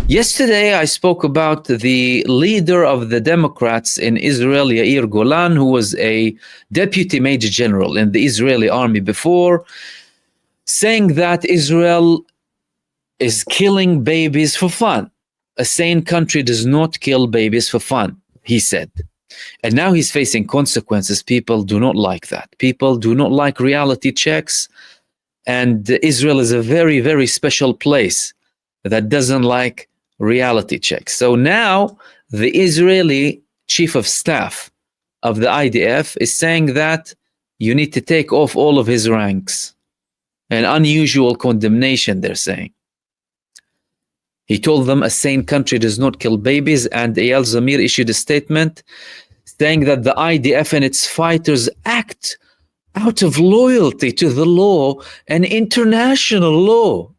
Yesterday, I spoke about the leader of the Democrats in Israel, Yair Golan, who was a deputy major general in the Israeli army before, saying that Israel is killing babies for fun. A sane country does not kill babies for fun, he said. And now he's facing consequences. People do not like that. People do not like reality checks. And Israel is a very, very special place that doesn't like reality checks. So now the Israeli chief of staff of the IDF is saying that you need to take off all of his ranks. An unusual condemnation, they're saying. He told them a sane country does not kill babies, and Eyal Zamir issued a statement saying that the IDF and its fighters act out of loyalty to the law and international law.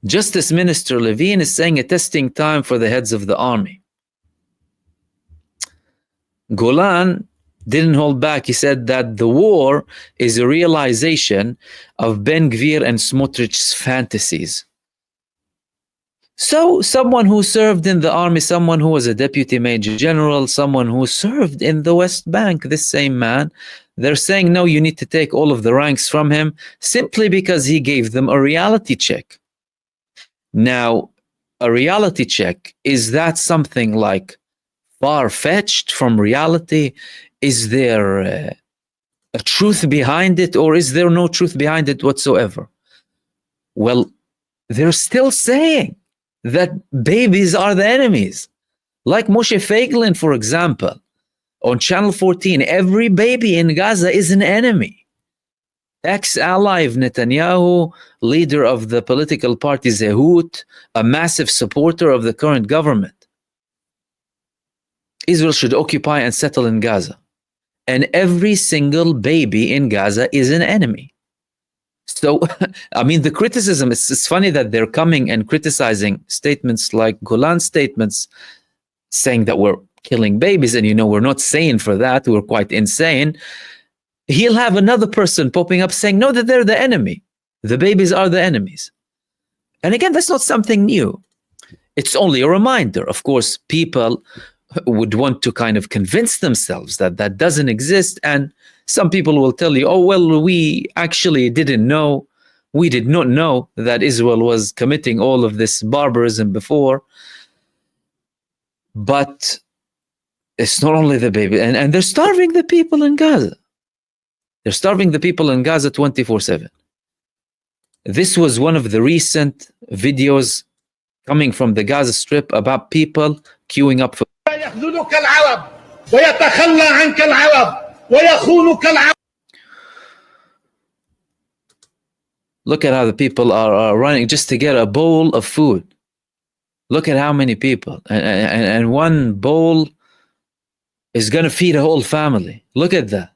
Justice Minister Levine is saying a testing time for the heads of the army. Golan didn't hold back. He said that the war is a realization of Ben Gvir and Smotrich's fantasies. So someone who served in the army, someone who was a deputy major general, someone who served in the West Bank, this same man, they're saying, no, you need to take all of the ranks from him simply because he gave them a reality check. Now, a reality check, is that something like far-fetched from reality? Is there a truth behind it, or is there no truth behind it whatsoever? Well, they're still saying that babies are the enemies. Like Moshe Feiglin, for example, on Channel 14, every baby in Gaza is an enemy. Ex-ally of Netanyahu, leader of the political party Zehut, a massive supporter of the current government. Israel should occupy and settle in Gaza. And every single baby in Gaza is an enemy. So, I mean, the criticism, it's funny that they're coming and criticizing statements like Golan's statements, saying that we're killing babies, and we're not sane for that, we're quite insane. He'll have another person popping up saying, no, that they're the enemy. The babies are the enemies. And again, that's not something new. It's only a reminder. Of course, people would want to kind of convince themselves that that doesn't exist. And some people will tell you, oh, well, we actually didn't know. We did not know that Israel was committing all of this barbarism before. But it's not only the baby. And they're starving the people in Gaza. They're starving the people in Gaza 24/7. This was one of the recent videos coming from the Gaza Strip about people queuing up for. Look at how the people are running just to get a bowl of food. Look at how many people. And one bowl is going to feed a whole family. Look at that.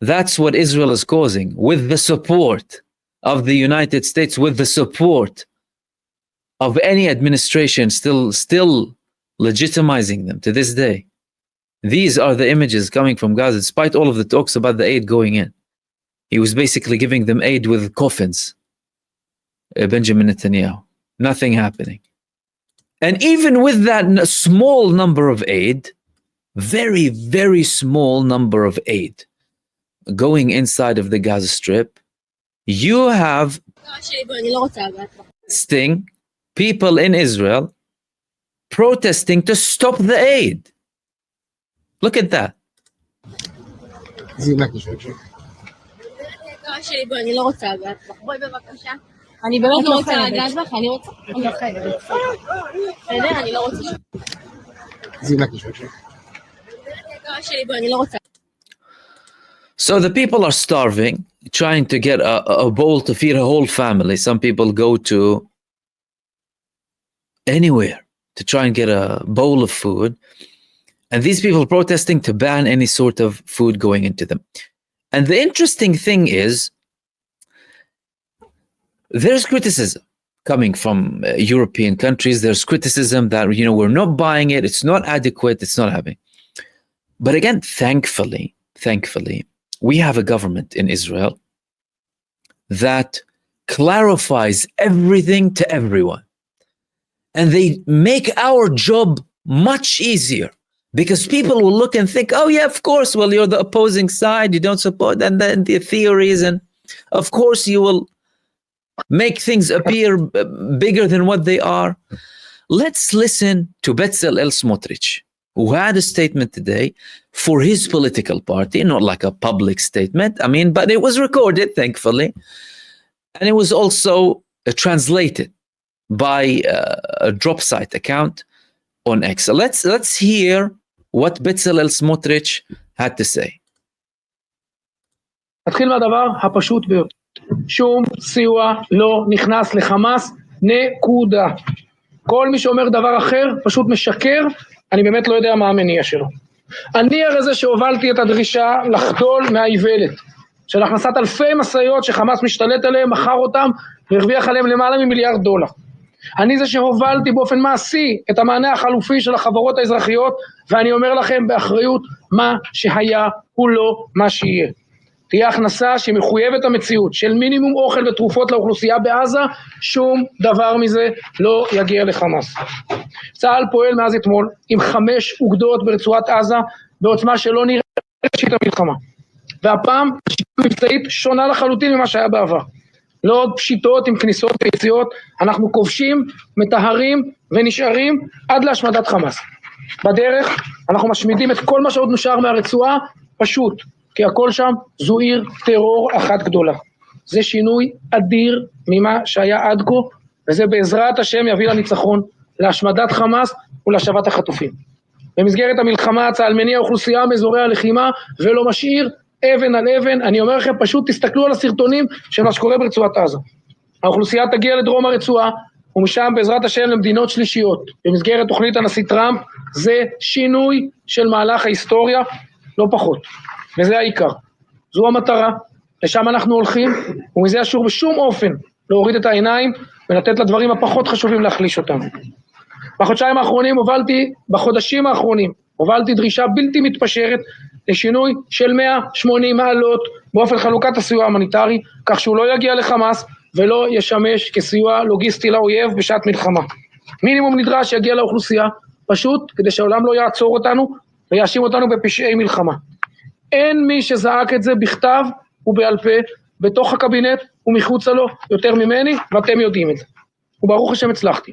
That's what Israel is causing, with the support of the United States, with the support of any administration still legitimizing them to this day. These are the images coming from Gaza, despite all of the talks about the aid going in. He was basically giving them aid with coffins. Benjamin Netanyahu. Nothing happening. And even with that small number of aid, very, very small number of aid going inside of the Gaza Strip, you have people in Israel protesting to stop the aid. Look at that. So the people are starving, trying to get a bowl to feed a whole family. Some people go to anywhere to try and get a bowl of food. And these people protesting to ban any sort of food going into them. And the interesting thing is, there's criticism coming from European countries. There's criticism that, we're not buying it. It's not adequate. It's not happening. But again, thankfully, we have a government in Israel that clarifies everything to everyone. and they make our job much easier. Because people will look and think, oh yeah, of course, well, you're the opposing side, you don't support, and then the theories, and of course you will make things appear bigger than what they are. Let's listen to Bezalel Smotrich, who had a statement today for his political party, not like a public statement, but it was recorded, thankfully, and it was also translated by a drop site account on X. So let's hear what Bezalel Smotrich had to say. נתחיל מהדבר הפשוט ביותר. שום סיוע לא נכנס לחמאס, נקודה. כל מי שאומר דבר אחר פשוט משקר, אני באמת לא יודע מה המניע שלו. אני הרי זה שהובלתי את הדרישה לחדול מהאיוולת, של הכנסת אלפי מסעיות שחמאס משתלט עליהם, מכר אותם והרוויח עליהם למעלה $1 מיליארד. אני זה שהובלתי באופן מעשי את המענה החלופי של החברות האזרחיות, ואני אומר לכם באחריות, מה שהיה הוא לא מה שיהיה. תהיה הכנסה שהיא מחויבת המציאות של מינימום אוכל ותרופות לאוכלוסייה בעזה, שום דבר מזה לא יגיע לחמאס. צה"ל פועל מאז אתמול עם 5 אוגדות ברצועת עזה, בעוצמה שלא נראה ראשית המלחמה. והפעם השיטה המבצעית שונה לחלוטין ממה שהיה בעבר. לא עוד פשיטות עם כניסות ויציאות, אנחנו כובשים, מטהרים ונשארים עד להשמדת חמאס. בדרך אנחנו משמידים את כל מה שעוד נשאר מהרצועה, פשוט, כי הכל שם זו עיר טרור אחת גדולה. זה שינוי אדיר ממה שהיה עד כה, וזה בעזרת השם יביא לניצחון, להשמדת חמאס ולהשבת החטופים. במסגרת המלחמה צה"ל מניע אוכלוסייה מאזורי הלחימה ולא משאיר אבן על אבן. אני אומר לכם, פשוט תסתכלו על הסרטונים של מה שקורה ברצועת עזה. האוכלוסייה תגיע לדרום הרצועה, ומשם בעזרת השם למדינות שלישיות. במסגרת תוכנית הנשיא טראמפ, זה שינוי של מהלך ההיסטוריה, לא פחות. וזה העיקר. זו המטרה, לשם אנחנו הולכים, ומזה אסור בשום אופן להוריד את העיניים, ולתת לדברים הפחות חשובים להחליש אותם. בחודשים האחרונים הובלתי דרישה בלתי מתפשרת, לשינוי של 180 מעלות באופן חלוקת הסיוע ההומניטרי, כך שהוא לא יגיע לחמאס ולא ישמש כסיוע לוגיסטי לאויב בשעת מלחמה. מינימום נדרש שיגיע לאוכלוסייה, פשוט כדי שהעולם לא יעצור אותנו ויאשים אותנו בפשעי מלחמה. אין מי שזעק את זה בכתב ובעל פה, בתוך הקבינט ומחוצה לו יותר ממני, ואתם יודעים את זה. וברוך השם הצלחתי.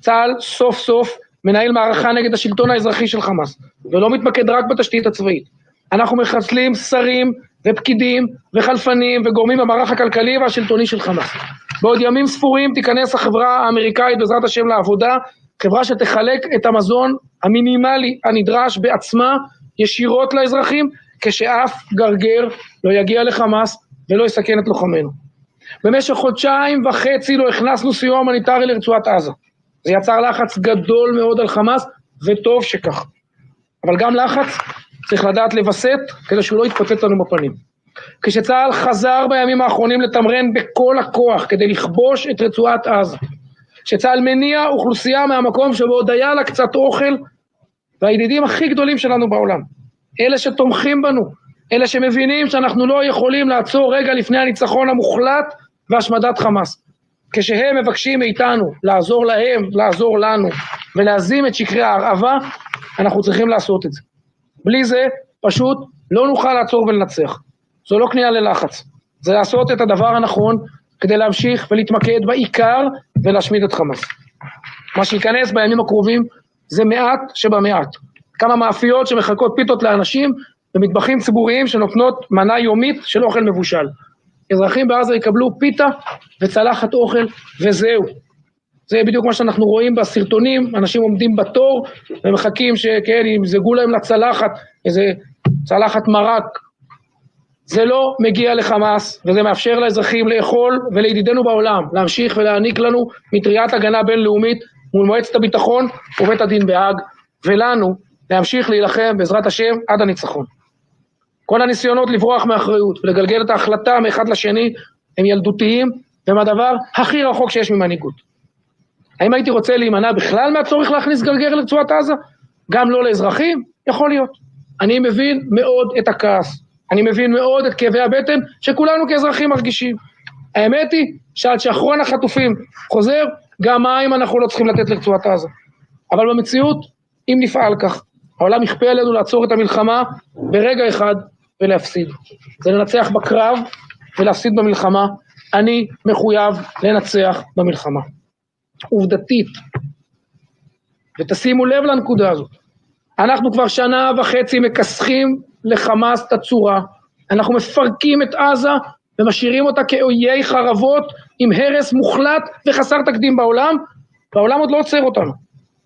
צה"ל סוף סוף מנהל מערכה נגד השלטון האזרחי של חמאס, ולא מתמקד רק בתשתית הצבאית. אנחנו מחסלים שרים ופקידים וחלפנים וגורמים במערך הכלכלי והשלטוני של חמאס. בעוד ימים ספורים תיכנס החברה האמריקאית בעזרת השם לעבודה, חברה שתחלק את המזון המינימלי הנדרש בעצמה ישירות לאזרחים, כשאף גרגר לא יגיע לחמאס ולא יסכן את לוחמנו. במשך 1.5 חודשים לא הכנסנו סיוע הומניטרי לרצועת עזה. זה יצר לחץ גדול מאוד על חמאס, וטוב שכך. אבל גם לחץ צריך לדעת לבסט, כדי שהוא לא יתפוצץ לנו בפנים. כשצה"ל חזר בימים האחרונים לתמרן בכל הכוח, כדי לכבוש את רצועת עזה, שצה"ל מניע אוכלוסייה מהמקום שבו עוד היה לה קצת אוכל, והידידים הכי גדולים שלנו בעולם, אלה שתומכים בנו, אלה שמבינים שאנחנו לא יכולים לעצור רגע לפני הניצחון המוחלט והשמדת חמאס. כשהם מבקשים מאיתנו לעזור להם, לעזור לנו, ולהזים את שקרי ההרעבה, אנחנו צריכים לעשות את זה. בלי זה, פשוט לא נוכל לעצור ולנצח. זו לא כניעה ללחץ. זה לעשות את הדבר הנכון, כדי להמשיך ולהתמקד בעיקר, ולהשמיד את חמאס. מה שייכנס בימים הקרובים, זה מעט שבמעט. כמה מאפיות שמחלקות פיתות לאנשים, במטבחים ציבוריים שנותנות מנה יומית של אוכל מבושל. אזרחים בעזה יקבלו פיתה וצלחת אוכל, וזהו. זה בדיוק מה שאנחנו רואים בסרטונים, אנשים עומדים בתור, ומחכים שכן, ימזגו להם לצלחת, איזה צלחת מרק. זה לא מגיע לחמאס, וזה מאפשר לאזרחים לאכול, ולידידנו בעולם, להמשיך ולהעניק לנו מטריית הגנה בינלאומית, מול מועצת הביטחון ובית הדין בהאג, ולנו להמשיך להילחם בעזרת השם עד הניצחון. כל הניסיונות לברוח מאחריות ולגלגל את ההחלטה מאחד לשני הם ילדותיים, והם הדבר הכי רחוק שיש ממנהיגות. האם הייתי רוצה להימנע בכלל מהצורך להכניס גרגר לרצועת עזה? גם לא לאזרחים? יכול להיות. אני מבין מאוד את הכעס, אני מבין מאוד את כאבי הבטן שכולנו כאזרחים מרגישים. האמת היא שעד שאחרון החטופים חוזר, גם מים אנחנו לא צריכים לתת לרצועת עזה. אבל במציאות, אם נפעל כך, העולם יכפה עלינו לעצור את המלחמה ברגע אחד ולהפסיד. זה לנצח בקרב ולהפסיד במלחמה. אני מחויב לנצח במלחמה. עובדתית, ותשימו לב לנקודה הזאת, אנחנו כבר 1.5 שנה מכסחים לחמאס את הצורה, אנחנו מפרקים את עזה ומשאירים אותה כאויי חרבות עם הרס מוחלט וחסר תקדים בעולם, והעולם עוד לא עוצר אותנו.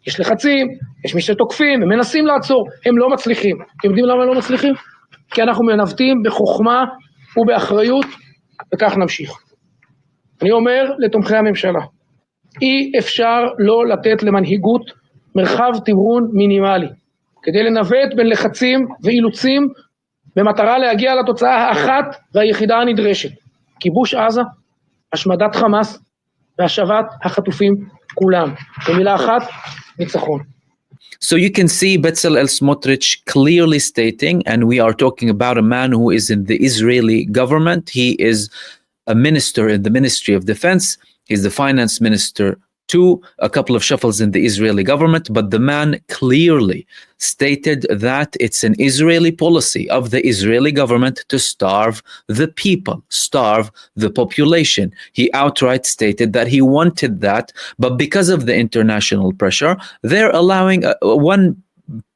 יש לחצים, יש מי שתוקפים, הם מנסים לעצור, הם לא מצליחים. אתם יודעים למה הם לא מצליחים? כי אנחנו מנווטים בחוכמה ובאחריות, וכך נמשיך. אני אומר לתומכי הממשלה, אי אפשר לא לתת למנהיגות מרחב תמרון מינימלי, כדי לנווט בין לחצים ואילוצים, במטרה להגיע לתוצאה האחת והיחידה הנדרשת, כיבוש עזה, השמדת חמאס והשבת החטופים כולם. במילה אחת, ניצחון. So you can see Bezalel Smotrich clearly stating, and we are talking about a man who is in the Israeli government. He is a minister in the Ministry of Defense. He's the finance minister too, a couple of shuffles in the Israeli government, but the man clearly stated that it's an Israeli policy of the Israeli government to starve the people, starve the population. He outright stated that he wanted that, but because of the international pressure, they're allowing one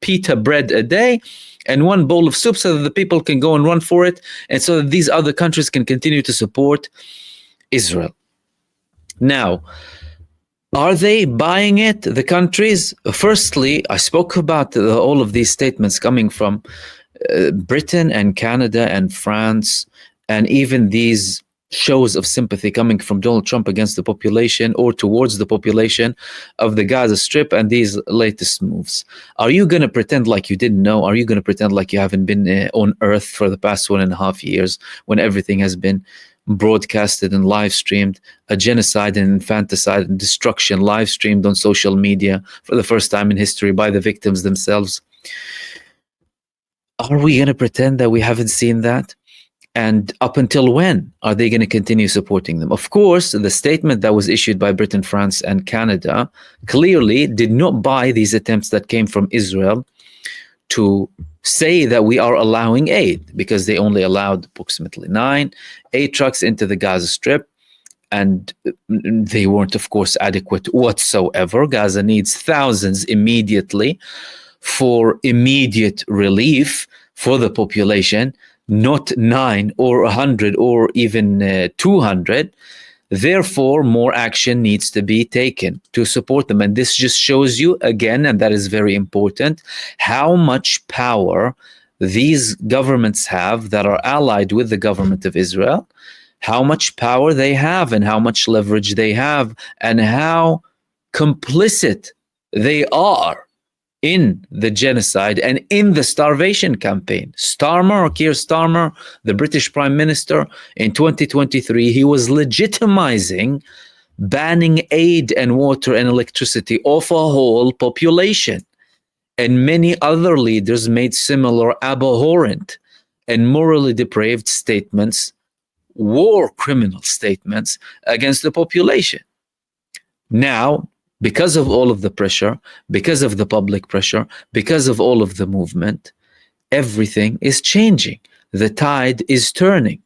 pita bread a day and one bowl of soup so that the people can go and run for it, and so that these other countries can continue to support Israel. Now, are they buying it, the countries? Firstly, I spoke about all of these statements coming from Britain and Canada and France, and even these shows of sympathy coming from Donald Trump against the population or towards the population of the Gaza Strip and these latest moves. Are you going to pretend like you didn't know? Are you going to pretend like you haven't been on Earth for the past 1.5 years when everything has been broadcasted and live streamed, a genocide and infanticide and destruction live streamed on social media for the first time in history by the victims themselves? Are we going to pretend that we haven't seen that? And up until when are they going to continue supporting them? Of course, the statement that was issued by Britain, France, and Canada clearly did not buy these attempts that came from Israel to say that we are allowing aid, because they only allowed approximately 9 aid trucks into the Gaza Strip, and they weren't, of course, adequate whatsoever. Gaza needs thousands immediately for immediate relief for the population, not 9 or 100 or even 200. Therefore, more action needs to be taken to support them. And this just shows you again, and that is very important, how much power these governments have that are allied with the government of Israel, how much power they have and how much leverage they have, and how complicit they are in the genocide and in the starvation campaign. Keir Starmer, the British Prime Minister, in 2023, he was legitimizing banning aid and water and electricity off a whole population. And many other leaders made similar abhorrent and morally depraved statements, war criminal statements against the population. Now, because of all of the pressure, because of the public pressure, because of all of the movement, everything is changing. The tide is turning.